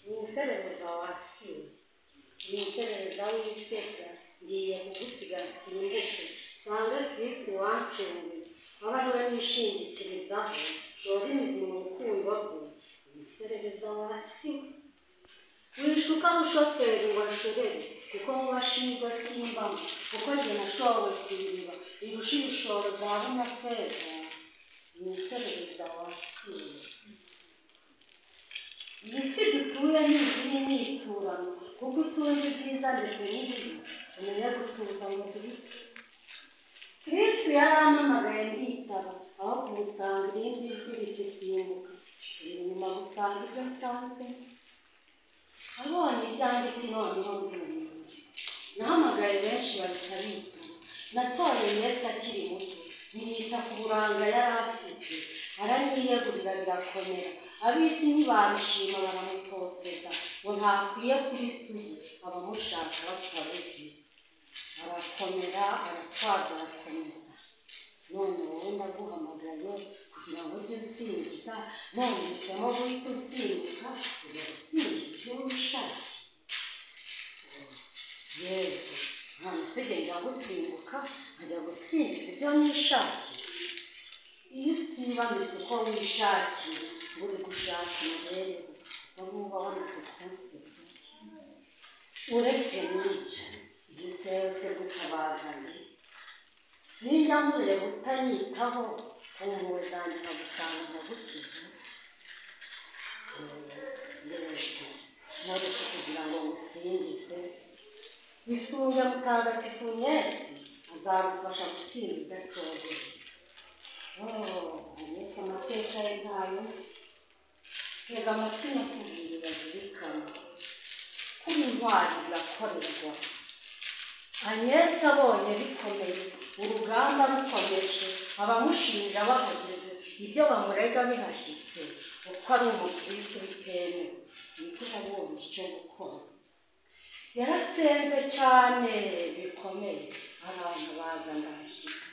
Umuserereza wasiwe, umuserereza w'iseka, ngiye kugusiga simbuke, sanga Kristo wancunguye, aba ariwe nishingikirizaho, shora imizi mu rukundo rwe, umuserereza wasiwe. Wishuka mushoferi ngo nshorere, kuko mu bashinzwe simbamo, kuko njye nashowe kwiriba, irusha ibishoro zahabu na feza, umuserereza wasiwe. Iyi si dutuye ni imyiturano, kuko utunze ibyiza ndetse n'ibibi, umenya gutuza ngo tubite. Kristo yarampamagaye nditaba, aho kumusanga irindi jwi rikisimbuka, nsubira inyuma gusanga ibyo nsanzwe. Abonye ibyanjye ati noneho ndumiwe, nahamagaye benshi bahita bitaba, natoye Yesu akiri muto, niyita ku buranga yari afite, aranyiyegurira birakomera. Ab'isi ntibarushima baramutoteza, ngo ntakwiye kuri sugi, abamushaka batabuze. Arakomera, aratwaza, arakomeza. None wowe ndaguhamagaye kugira ngo ujye usingiza, none uhisemo guhita usimbuka, ujya gusingiza ibyo wishakiye. Yesu, nta musege njya gusimbuka, nkajya gusingiza ibyo nishakiye. Iyo usiba mbese uko wishakiye, uri gushaka imibereho, wumva wamaze kunsebya. Uretse n'ibyo, iyo uteze gutabazanye, sinjya mureba utanyitaho, impuhwe zanjye nkagusanga nkagukiza. Yesu, ntureke kugira ngo ngusingize, isuye mutagatifu Yesu, azagufasha gutsinda udacogora. Yesu amateka ye ntayo nzi, tega amatwi nyakubwira bazirikana, ko intwari birakorerwa. Yesu abonye bikomeye, urugamba rukomeje, abamushinja bahageze, ibyo bamurega bihashyitse, uko ari umukristo bitemewe, niko yabonye icyo gukora. Yarasenze cyane bikomeye, abantu baza ndahashyika.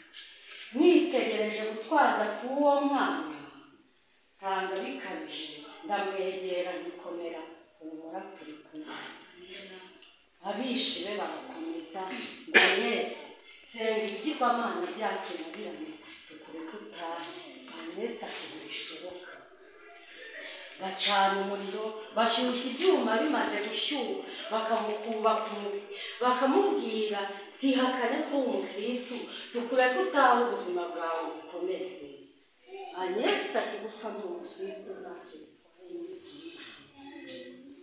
Mwitegereje gutwaza k'uwo mwana, nsanga bikabije, ndamwegera ngikomera, humura turi kumwe. Abishe be barakomeza, ngo Yesu, senga ibigirwamana byacu nabirane, tukureke utahe. Yesu ati ntibishoboka. Bacana umuriro, bashyushya ibyuma bimaze gushyuha, bakamukuba ku mubiri, bakamubwira, twihakane ko uri umukristo, tukureke utahe ubuzima bwawe bukomeze. Yesu ati gupfa ndi umukristo ntacyo bitwaye n'ibyiza.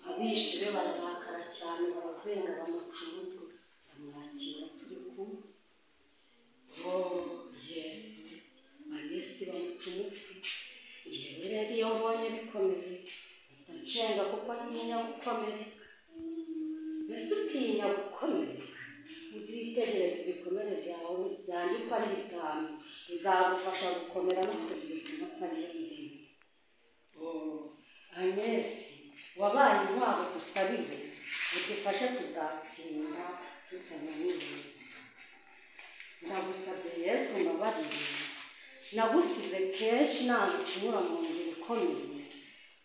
Abishe be bararakara cyane, barazenga bamuca umutwe, bamwakira turi kumwe. Yesu, Yesu bamuca umutwe. Njyewe rero iyo mbonye bikomeye, mpita nshenga kuko ntinya gukomereka. Mbese utinya gukomereka, uzitegereze ibikomere byawe byanjye uko ari bitanu, bizagufasha gukomera no kuzirikana ko ariyo nzima. Yesu, wabaye intwaro dusabire, udufashe kuzatsinda tutananiwe. Ndagusabye Yesu mbabarire, nagusize kenshi nanga kunyura mu nzira ikomeye,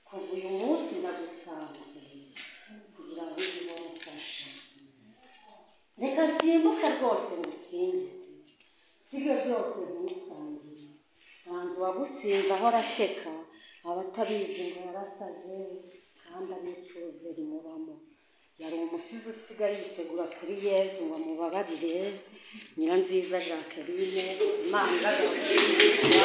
kuva uyu munsi ndagusanze kugira ngo ujye umfasha. Reka simbuke rwose ngusingize, sige byose ntusangire. Sanze uwagusinze ahora aseka, abatabizi ngo yarasaze, kandi abicuze rimubamo. Yari umusizi usigaye yisegura kuri Yesu ngo amubabarire. Nyiranziza Jacqueline, Imana iragagusingiza.